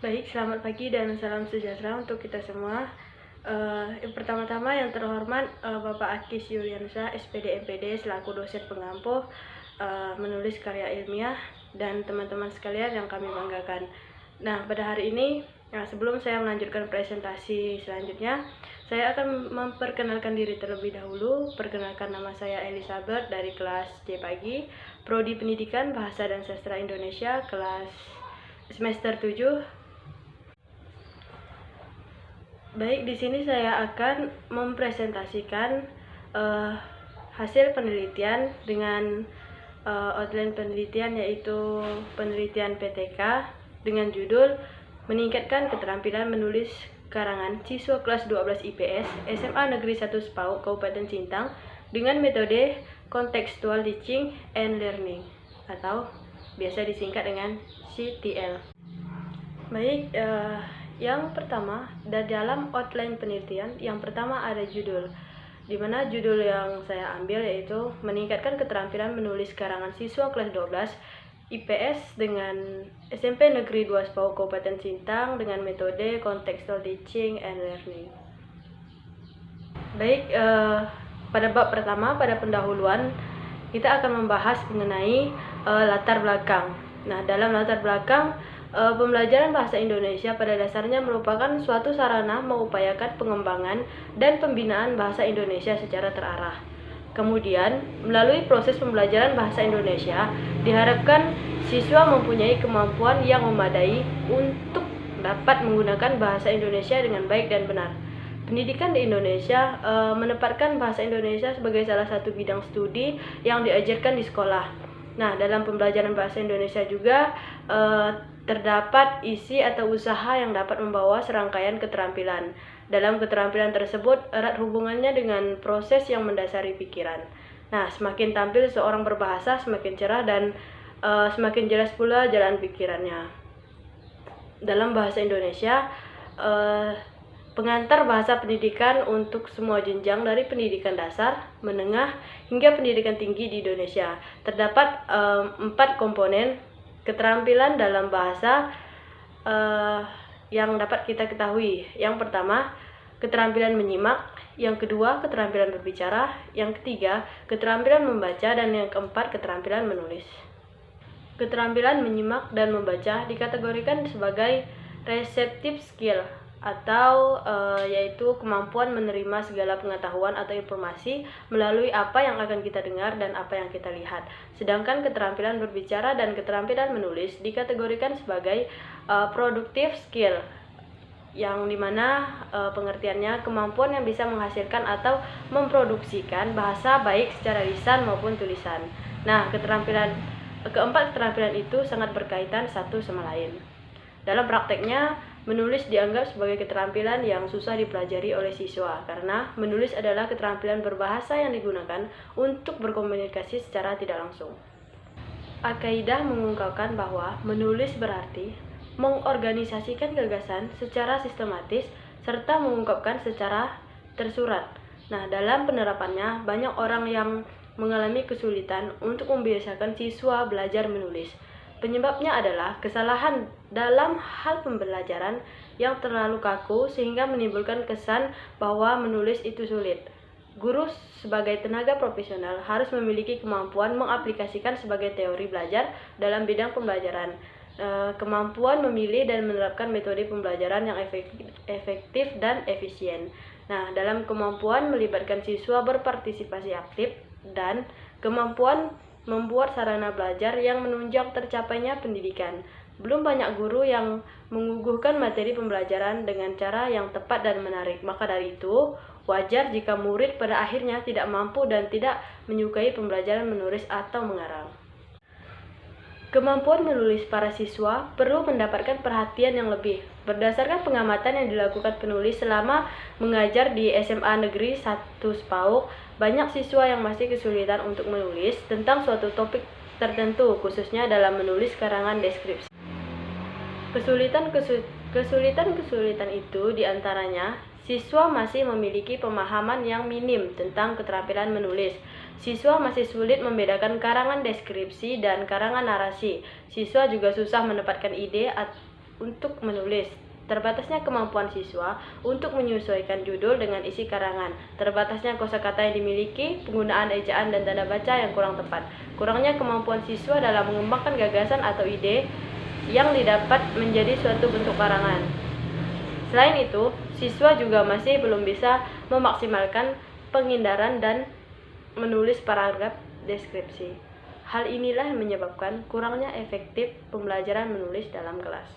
Baik, selamat pagi dan salam sejahtera untuk kita semua. Yang pertama-tama yang terhormat Bapak Akis Yuliansyah, SPD MPD selaku dosen pengampu menulis karya ilmiah dan teman-teman sekalian yang kami banggakan. Nah, pada hari ini sebelum saya melanjutkan presentasi selanjutnya, saya akan memperkenalkan diri terlebih dahulu. Perkenalkan, nama saya Elizabeth dari kelas C pagi, Prodi Pendidikan Bahasa dan Sastra Indonesia, kelas semester 7. Baik, di sini saya akan mempresentasikan hasil penelitian dengan outline penelitian, yaitu penelitian PTK dengan judul Meningkatkan Keterampilan Menulis Karangan Siswa Kelas 12 IPS SMA Negeri 1 SPAU Kabupaten Sintang dengan metode Contextual Teaching and Learning atau biasa disingkat dengan CTL. Baik, yang pertama, dalam outline penelitian, yang pertama ada judul, di mana judul yang saya ambil yaitu Meningkatkan Keterampilan Menulis Karangan Siswa Kelas 12 IPS dengan SMP Negeri 2 SPAU Kabupaten Sintang dengan metode Contextual Teaching and Learning. Baik, pada bab pertama, pada pendahuluan, kita akan membahas mengenai latar belakang. Nah, dalam latar belakang, pembelajaran bahasa Indonesia pada dasarnya merupakan suatu sarana mengupayakan pengembangan dan pembinaan bahasa Indonesia secara terarah. Kemudian, melalui proses pembelajaran bahasa Indonesia, diharapkan siswa mempunyai kemampuan yang memadai untuk dapat menggunakan bahasa Indonesia dengan baik dan benar. Pendidikan di Indonesia menempatkan bahasa Indonesia sebagai salah satu bidang studi yang diajarkan di sekolah. Nah, dalam pembelajaran bahasa Indonesia juga terdapat isi atau usaha yang dapat membawa serangkaian keterampilan. Dalam keterampilan tersebut erat hubungannya dengan proses yang mendasari pikiran. Nah, semakin tampil seorang berbahasa, semakin cerah dan semakin jelas pula jalan pikirannya. Dalam bahasa Indonesia, pengantar bahasa pendidikan untuk semua jenjang dari pendidikan dasar, menengah, hingga pendidikan tinggi di Indonesia. Terdapat 4 komponen keterampilan dalam bahasa yang dapat kita ketahui. Yang pertama, keterampilan menyimak. Yang kedua, keterampilan berbicara. Yang ketiga, keterampilan membaca. Dan yang keempat, keterampilan menulis. Keterampilan menyimak dan membaca dikategorikan sebagai receptive skill atau yaitu kemampuan menerima segala pengetahuan atau informasi melalui apa yang akan kita dengar dan apa yang kita lihat. Sedangkan keterampilan berbicara dan keterampilan menulis dikategorikan sebagai productive skill, yang dimana pengertiannya kemampuan yang bisa menghasilkan atau memproduksikan bahasa baik secara lisan maupun tulisan. Nah, keempat keterampilan itu sangat berkaitan satu sama lain. Dalam prakteknya, menulis dianggap sebagai keterampilan yang susah dipelajari oleh siswa karena menulis adalah keterampilan berbahasa yang digunakan untuk berkomunikasi secara tidak langsung. Al-Qaeda mengungkapkan bahwa menulis berarti mengorganisasikan gagasan secara sistematis serta mengungkapkan secara tersurat. Nah, dalam penerapannya, banyak orang yang mengalami kesulitan untuk membiasakan siswa belajar menulis. Penyebabnya adalah kesalahan dalam hal pembelajaran yang terlalu kaku sehingga menimbulkan kesan bahwa menulis itu sulit. Guru sebagai tenaga profesional harus memiliki kemampuan mengaplikasikan sebagai teori belajar dalam bidang pembelajaran, kemampuan memilih dan menerapkan metode pembelajaran yang efektif dan efisien. Nah, dalam kemampuan melibatkan siswa berpartisipasi aktif dan kemampuan membuat sarana belajar yang menunjang tercapainya pendidikan. Belum banyak guru yang mengukuhkan materi pembelajaran dengan cara yang tepat dan menarik. Maka dari itu, wajar jika murid pada akhirnya tidak mampu dan tidak menyukai pembelajaran menulis atau mengarang. Kemampuan menulis para siswa perlu mendapatkan perhatian yang lebih. Berdasarkan pengamatan yang dilakukan penulis selama mengajar di SMA Negeri 1 SPAU, banyak siswa yang masih kesulitan untuk menulis tentang suatu topik tertentu, khususnya dalam menulis karangan deskripsi. Kesulitan itu diantaranya, siswa masih memiliki pemahaman yang minim tentang keterampilan menulis. Siswa masih sulit membedakan karangan deskripsi dan karangan narasi. Siswa juga susah mendapatkan ide untuk menulis. Terbatasnya kemampuan siswa untuk menyesuaikan judul dengan isi karangan. Terbatasnya kosakata yang dimiliki, penggunaan ejaan dan tanda baca yang kurang tepat. Kurangnya kemampuan siswa dalam mengembangkan gagasan atau ide yang didapat menjadi suatu bentuk karangan. Selain itu, siswa juga masih belum bisa memaksimalkan pengindaran dan menulis paragraf deskripsi. Hal inilah yang menyebabkan kurangnya efektif pembelajaran menulis dalam kelas.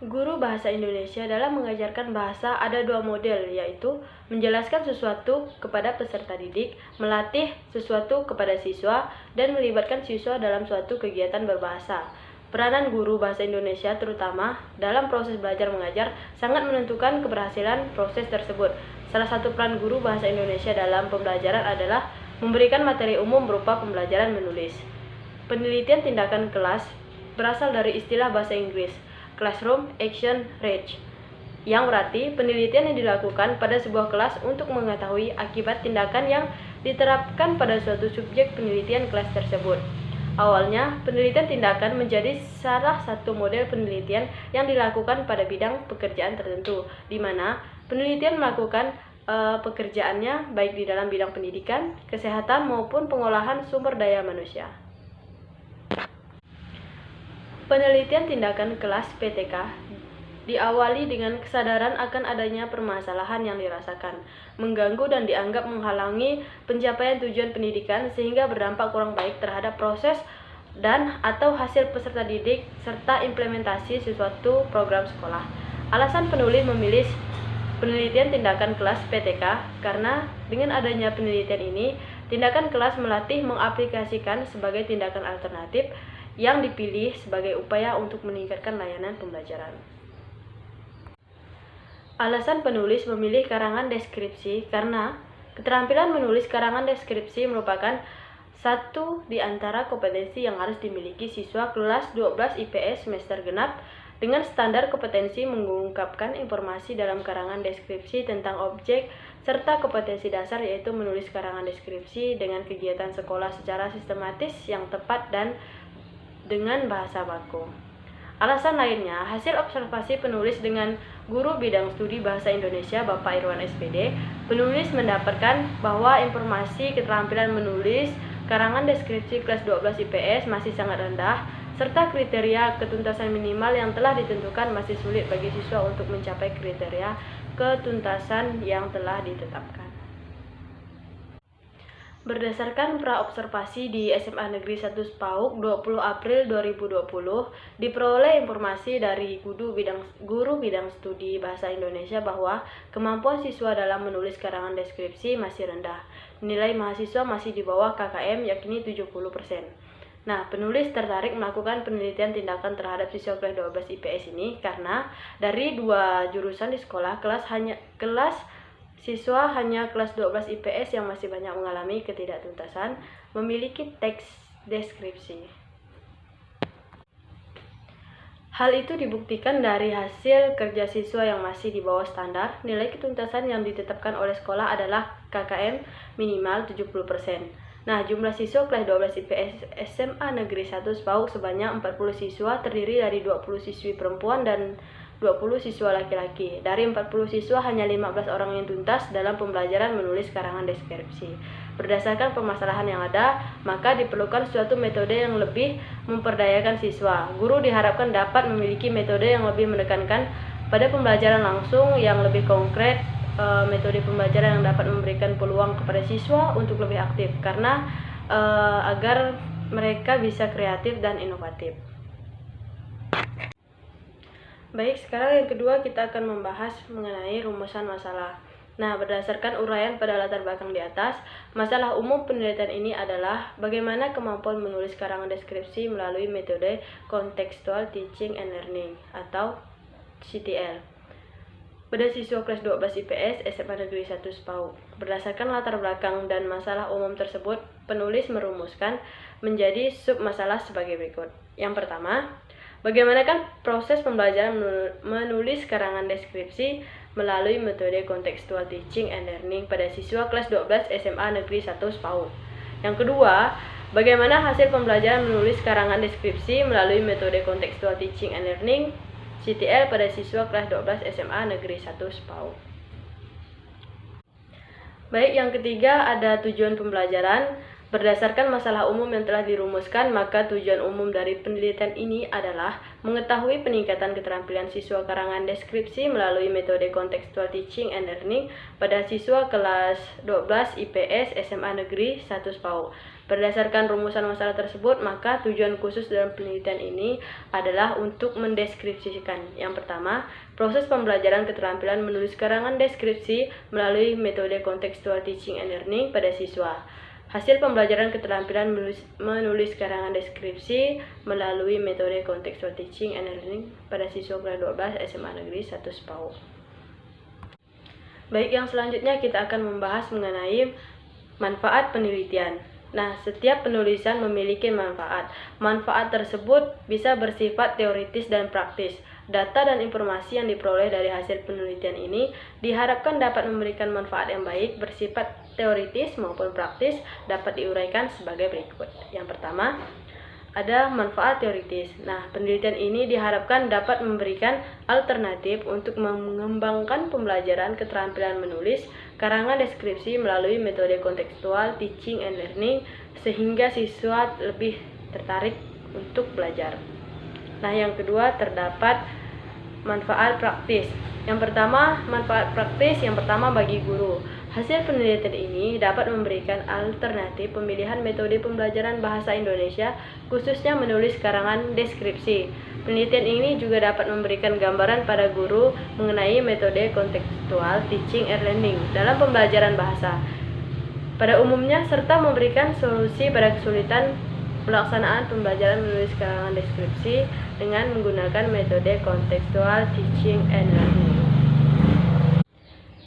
Guru bahasa Indonesia dalam mengajarkan bahasa ada dua model, yaitu menjelaskan sesuatu kepada peserta didik, melatih sesuatu kepada siswa, dan melibatkan siswa dalam suatu kegiatan berbahasa. Peranan guru bahasa Indonesia terutama dalam proses belajar mengajar sangat menentukan keberhasilan proses tersebut. Salah satu peran guru bahasa Indonesia dalam pembelajaran adalah memberikan materi umum berupa pembelajaran menulis. Penelitian tindakan kelas berasal dari istilah bahasa Inggris Classroom Action Research, yang berarti penelitian yang dilakukan pada sebuah kelas untuk mengetahui akibat tindakan yang diterapkan pada suatu subjek penelitian kelas tersebut. Awalnya, penelitian tindakan menjadi salah satu model penelitian yang dilakukan pada bidang pekerjaan tertentu, di mana penelitian melakukan pekerjaannya baik di dalam bidang pendidikan, kesehatan, maupun pengolahan sumber daya manusia. Penelitian tindakan kelas PTK diawali dengan kesadaran akan adanya permasalahan yang dirasakan, mengganggu dan dianggap menghalangi pencapaian tujuan pendidikan sehingga berdampak kurang baik terhadap proses dan atau hasil peserta didik serta implementasi sesuatu program sekolah. Alasan penulis memilih penelitian tindakan kelas PTK karena dengan adanya penelitian ini, tindakan kelas melatih mengaplikasikan sebagai tindakan alternatif yang dipilih sebagai upaya untuk meningkatkan layanan pembelajaran. Alasan penulis memilih karangan deskripsi karena keterampilan menulis karangan deskripsi merupakan satu di antara kompetensi yang harus dimiliki siswa kelas 12 IPS semester genap dengan standar kompetensi mengungkapkan informasi dalam karangan deskripsi tentang objek serta kompetensi dasar yaitu menulis karangan deskripsi dengan kegiatan sekolah secara sistematis yang tepat dan dengan bahasa baku. Alasan lainnya, hasil observasi penulis dengan guru bidang studi bahasa Indonesia Bapak Irwan SPD, penulis mendapatkan bahwa informasi keterampilan menulis karangan deskripsi kelas 12 IPS masih sangat rendah, serta kriteria ketuntasan minimal yang telah ditentukan masih sulit bagi siswa untuk mencapai kriteria ketuntasan yang telah ditetapkan. Berdasarkan praobservasi di SMA Negeri 1 Sepauk 20 April 2020, diperoleh informasi dari guru bidang studi bahasa Indonesia bahwa kemampuan siswa dalam menulis karangan deskripsi masih rendah. Nilai mahasiswa masih di bawah KKM yakni 70%. Nah, penulis tertarik melakukan penelitian tindakan terhadap siswa kelas 12 IPS ini karena dari dua jurusan di sekolah siswa hanya kelas 12 IPS yang masih banyak mengalami ketidaktuntasan memiliki teks deskripsi. Hal itu dibuktikan dari hasil kerja siswa yang masih di bawah standar. Nilai ketuntasan yang ditetapkan oleh sekolah adalah KKM minimal 70%. Nah, jumlah siswa kelas 12 IPS SMA Negeri 1 Sepauk sebanyak 40 siswa terdiri dari 20 siswi perempuan dan 20 siswa laki-laki. Dari 40 siswa hanya 15 orang yang tuntas dalam pembelajaran menulis karangan deskripsi. Berdasarkan permasalahan yang ada, maka diperlukan suatu metode yang lebih memperdayakan siswa. Guru diharapkan dapat memiliki metode yang lebih menekankan pada pembelajaran langsung yang lebih konkret, metode pembelajaran yang dapat memberikan peluang kepada siswa untuk lebih aktif karena agar mereka bisa kreatif dan inovatif. Baik, sekarang yang kedua kita akan membahas mengenai rumusan masalah. Nah, berdasarkan uraian pada latar belakang di atas, masalah umum penelitian ini adalah bagaimana kemampuan menulis karangan deskripsi melalui metode Contextual Teaching and Learning atau CTL pada siswa kelas 12 IPS SMA Negeri 1 Sepauk. Berdasarkan latar belakang dan masalah umum tersebut, penulis merumuskan menjadi sub masalah sebagai berikut. Yang pertama, bagaimanakah proses pembelajaran menulis karangan deskripsi melalui metode Contextual Teaching and Learning pada siswa kelas 12 SMA Negeri 1 Sepauk. Yang kedua, Bagaimana hasil pembelajaran menulis karangan deskripsi melalui metode Contextual Teaching and Learning CTL pada siswa kelas 12 SMA Negeri 1 SPAU. Baik, yang ketiga ada tujuan pembelajaran. Berdasarkan masalah umum yang telah dirumuskan, maka tujuan umum dari penelitian ini adalah mengetahui peningkatan keterampilan siswa karangan deskripsi melalui metode Contextual Teaching and Learning pada siswa kelas 12 IPS SMA Negeri 1 SPAU. Berdasarkan rumusan masalah tersebut, maka tujuan khusus dalam penelitian ini adalah untuk mendeskripsikan. Yang pertama, proses pembelajaran keterampilan menulis karangan deskripsi melalui metode Contextual Teaching and Learning pada siswa. Hasil pembelajaran keterampilan menulis karangan deskripsi melalui metode Contextual Teaching and Learning pada siswa kelas 12 SMA Negeri 1 SPAU. Baik, yang selanjutnya kita akan membahas mengenai manfaat penelitian. Nah, setiap penulisan memiliki manfaat. Manfaat tersebut bisa bersifat teoritis dan praktis. Data dan informasi yang diperoleh dari hasil penelitian ini diharapkan dapat memberikan manfaat yang baik bersifat teoritis maupun praktis, dapat diuraikan sebagai berikut. Yang pertama, ada manfaat teoritis. Nah, penelitian ini diharapkan dapat memberikan alternatif untuk mengembangkan pembelajaran keterampilan menulis karangan deskripsi melalui metode Contextual Teaching and Learning sehingga siswa lebih tertarik untuk belajar. Nah, yang kedua terdapat manfaat praktis. Yang pertama, manfaat praktis yang pertama bagi guru. Hasil penelitian ini dapat memberikan alternatif pemilihan metode pembelajaran bahasa Indonesia, khususnya menulis karangan deskripsi. Penelitian ini juga dapat memberikan gambaran pada guru mengenai metode Contextual Teaching and Learning dalam pembelajaran bahasa pada umumnya, serta memberikan solusi pada kesulitan pelaksanaan pembelajaran menulis karangan deskripsi dengan menggunakan metode Contextual Teaching and Learning.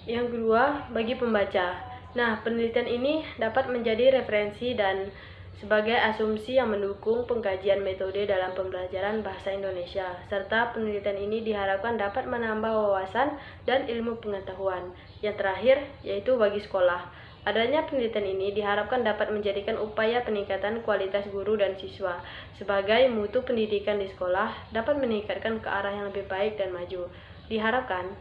Yang kedua, bagi pembaca. Nah, penelitian ini dapat menjadi referensi dan sebagai asumsi yang mendukung pengkajian metode dalam pembelajaran bahasa Indonesia, serta penelitian ini diharapkan dapat menambah wawasan dan ilmu pengetahuan. Yang terakhir, yaitu bagi sekolah. Adanya penelitian ini diharapkan dapat menjadikan upaya peningkatan kualitas guru dan siswa sebagai mutu pendidikan di sekolah dapat meningkatkan ke arah yang lebih baik dan maju. Diharapkan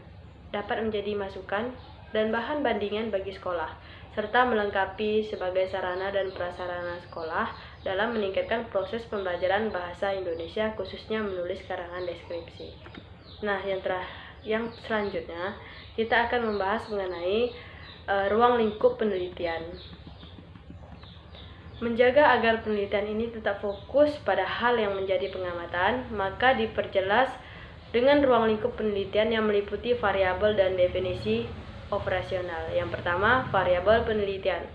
dapat menjadi masukan dan bahan bandingan bagi sekolah, serta melengkapi sebagai sarana dan prasarana sekolah dalam meningkatkan proses pembelajaran bahasa Indonesia khususnya menulis karangan deskripsi. Nah, yang selanjutnya kita akan membahas mengenai ruang lingkup penelitian. Menjaga agar penelitian ini tetap fokus pada hal yang menjadi pengamatan, maka diperjelas dengan ruang lingkup penelitian yang meliputi variabel dan definisi operasional. Yang pertama, variabel penelitian.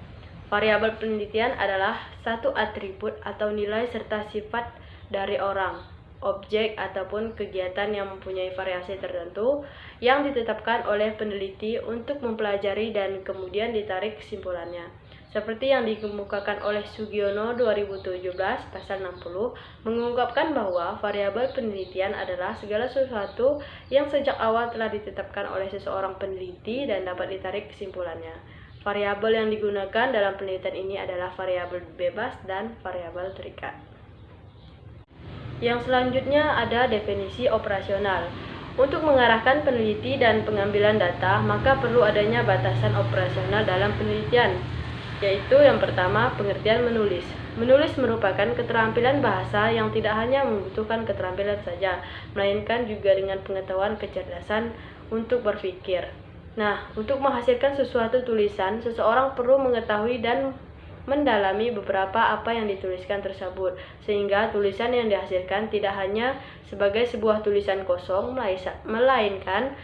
Variabel penelitian adalah satu atribut atau nilai serta sifat dari orang, objek ataupun kegiatan yang mempunyai variasi tertentu yang ditetapkan oleh peneliti untuk mempelajari dan kemudian ditarik kesimpulannya. Seperti yang dikemukakan oleh Sugiono 2017 pasal 60 mengungkapkan bahwa variabel penelitian adalah segala sesuatu yang sejak awal telah ditetapkan oleh seseorang peneliti dan dapat ditarik kesimpulannya. Variabel yang digunakan dalam penelitian ini adalah variabel bebas dan variabel terikat. Yang selanjutnya ada definisi operasional. Untuk mengarahkan peneliti dan pengambilan data, maka perlu adanya batasan operasional dalam penelitian, yaitu yang pertama, pengertian menulis. Menulis merupakan keterampilan bahasa yang tidak hanya membutuhkan keterampilan saja, melainkan juga dengan pengetahuan kecerdasan untuk berpikir. Nah, untuk menghasilkan sesuatu tulisan, seseorang perlu mengetahui dan mendalami beberapa apa yang dituliskan tersebut, sehingga tulisan yang dihasilkan tidak hanya sebagai sebuah tulisan kosong, melainkan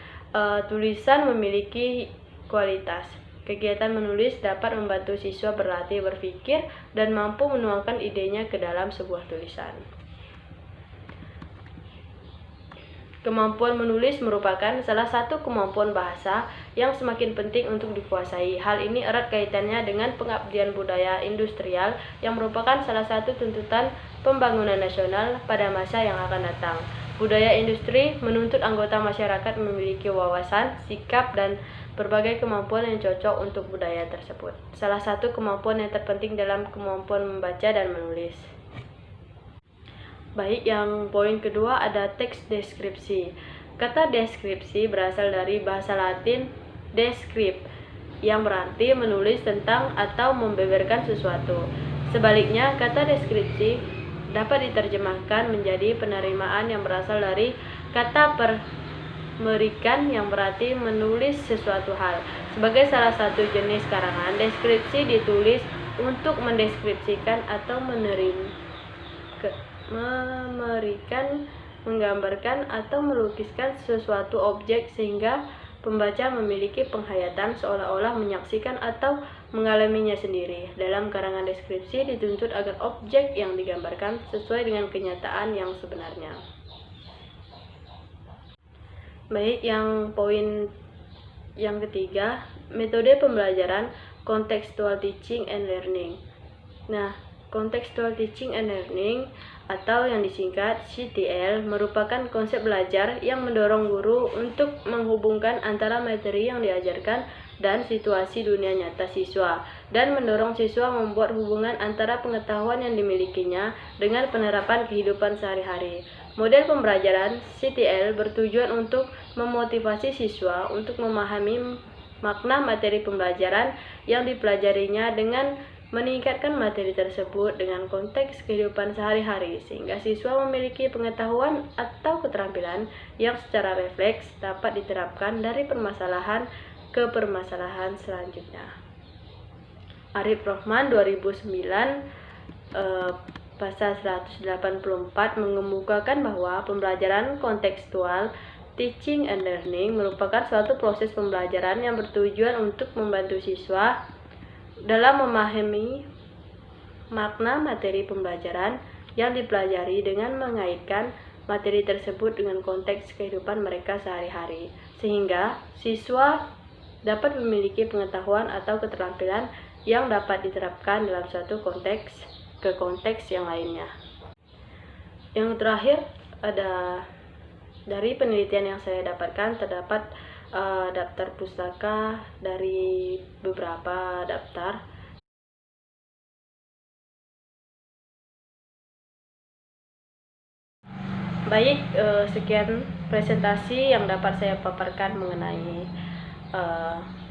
tulisan memiliki kualitas. Kegiatan menulis dapat membantu siswa berlatih berpikir dan mampu menuangkan idenya ke dalam sebuah tulisan. Kemampuan menulis merupakan salah satu kemampuan bahasa yang semakin penting untuk dikuasai. Hal ini erat kaitannya dengan pengabdian budaya industrial yang merupakan salah satu tuntutan pembangunan nasional pada masa yang akan datang. Budaya industri menuntut anggota masyarakat memiliki wawasan, sikap, dan berbagai kemampuan yang cocok untuk budaya tersebut. Salah satu kemampuan yang terpenting dalam kemampuan membaca dan menulis. Baik, yang poin kedua ada teks deskripsi. Kata deskripsi berasal dari bahasa Latin descrip, yang berarti menulis tentang atau membeberkan sesuatu. Sebaliknya, kata deskripsi dapat diterjemahkan menjadi penerimaan yang berasal dari kata permerikan yang berarti menulis sesuatu hal. Sebagai salah satu jenis karangan, deskripsi ditulis untuk mendeskripsikan atau memerikan, menggambarkan atau melukiskan sesuatu objek sehingga pembaca memiliki penghayatan seolah-olah menyaksikan atau mengalaminya sendiri. Dalam karangan deskripsi dituntut agar objek yang digambarkan sesuai dengan kenyataan yang sebenarnya. Baik, yang poin yang ketiga, metode pembelajaran contextual teaching and learning. Nah, contextual teaching and learning atau yang disingkat CTL merupakan konsep belajar yang mendorong guru untuk menghubungkan antara materi yang diajarkan dan situasi dunia nyata siswa, dan mendorong siswa membuat hubungan antara pengetahuan yang dimilikinya dengan penerapan kehidupan sehari-hari. Model pembelajaran CTL bertujuan untuk memotivasi siswa untuk memahami makna materi pembelajaran yang dipelajarinya dengan meningkatkan materi tersebut dengan konteks kehidupan sehari-hari sehingga siswa memiliki pengetahuan atau keterampilan yang secara refleks dapat diterapkan dari permasalahan ke permasalahan selanjutnya. Arif Rohman 2009 pasal 184 mengemukakan bahwa pembelajaran kontekstual teaching and learning merupakan suatu proses pembelajaran yang bertujuan untuk membantu siswa dalam memahami makna materi pembelajaran yang dipelajari dengan mengaitkan materi tersebut dengan konteks kehidupan mereka sehari-hari, sehingga siswa dapat memiliki pengetahuan atau keterampilan yang dapat diterapkan dalam suatu konteks ke konteks yang lainnya. Yang terakhir ada dari penelitian yang saya dapatkan, terdapat daftar pustaka dari beberapa daftar. Baik, sekian presentasi yang dapat saya paparkan mengenai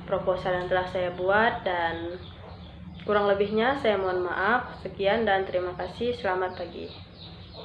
proposal yang telah saya buat, dan kurang lebihnya saya mohon maaf. Sekian dan terima kasih. Selamat pagi.